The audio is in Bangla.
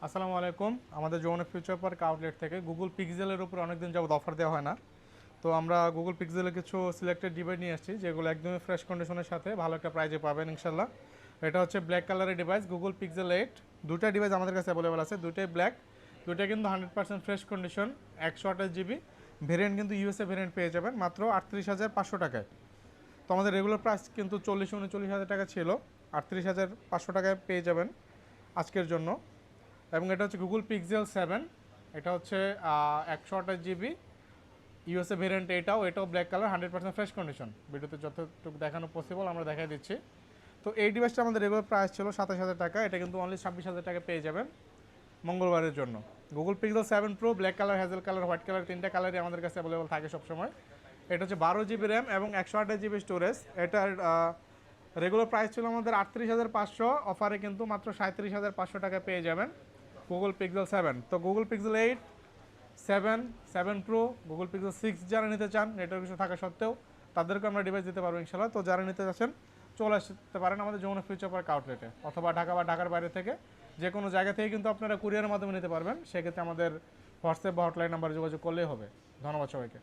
আসসালামু আলাইকুম। আমাদের যমুনা ফিউচার পার্ক আউটলেট থেকে গুগল পিক্সেলের উপর অনেকদিন যাবত অফার দেওয়া হয় না। তো আমরা গুগল পিক্সেলের কিছু সিলেক্টেড ডিভাইস নিয়ে আসছি, যেগুলো একদমই ফ্রেশ কন্ডিশনের সাথে ভালো একটা প্রাইজে পাবেন ইনশাল্লাহ। এটা হচ্ছে ব্ল্যাক কালারের ডিভাইস গুগল পিক্সেল 8। দুটা ডিভাইস আমাদের কাছে অ্যাভেলেবল আছে, দুটোই ব্ল্যাক। দুটোই কিন্তু 100% ফ্রেশ কন্ডিশন, 128 জিবি ভেরিয়েন্ট, কিন্তু ইউএসএ ভেরিয়েন্ট পেয়ে যাবেন মাত্র 38,500 টাকায়। তো আমাদের রেগুলার প্রাইস কিন্তু 40-39 হাজার টাকা ছিল, 38,500 টাকায় পেয়ে যাবেন আজকের জন্য। এবং এটা হচ্ছে গুগল পিক্সেল 7। এটা হচ্ছে 128 জিবি ইউএসএ ভেরিয়েন্ট। এটাও ব্ল্যাক কালার, 100% ফ্রেশ কন্ডিশন। ভিডিওতে যতটুকু দেখানো পসিবল আমরা দেখাই দিচ্ছি। তো এই ডিভাইসটা আমাদের রেগুলার প্রাইস ছিল 27,000 টাকা, এটা কিন্তু অনলি 26,000 টাকা পেয়ে যাবেন মঙ্গলবারের জন্য। Google pixel 7 pro black colour, hazel colour, white colour, তিনটা কালারই আমাদের কাছে অ্যাভেলেবল থাকে সবসময়। এটা হচ্ছে 12 জিবি র্যাম এবং 128 জিবি স্টোরেজ। এটার রেগুলার প্রাইস ছিল আমাদের 38,500, অফারে কিন্তু মাত্র 37,500 টাকা পেয়ে যাবেন গুগল পিক্সেল 7। তো Google pixel 8, 7, 7 pro, Google pixel 6 যারা নিতে চান নেটওয়ার্ক ইস্যু থাকা সত্ত্বেও, তাদেরকে আমরা ডিভাইস দিতে পারবো ইনশাল্লাহ। তো যারা নিতে চাচ্ছেন চলে আসতে পারেন আমাদের যমুনা ফিউচার পার্ক আউটলেটে, অথবা ঢাকা বা ঢাকার বাইরে থেকে যে কোনো জায়গা থেকে কিন্তু আপনারা কুরিয়ারের মাধ্যমে নিতে পারবেন। সেক্ষেত্রে আমাদের হোয়াটসঅ্যাপ বা হটলাইন নাম্বারে যোগাযোগ করলেই হবে। ধন্যবাদ সবাইকে।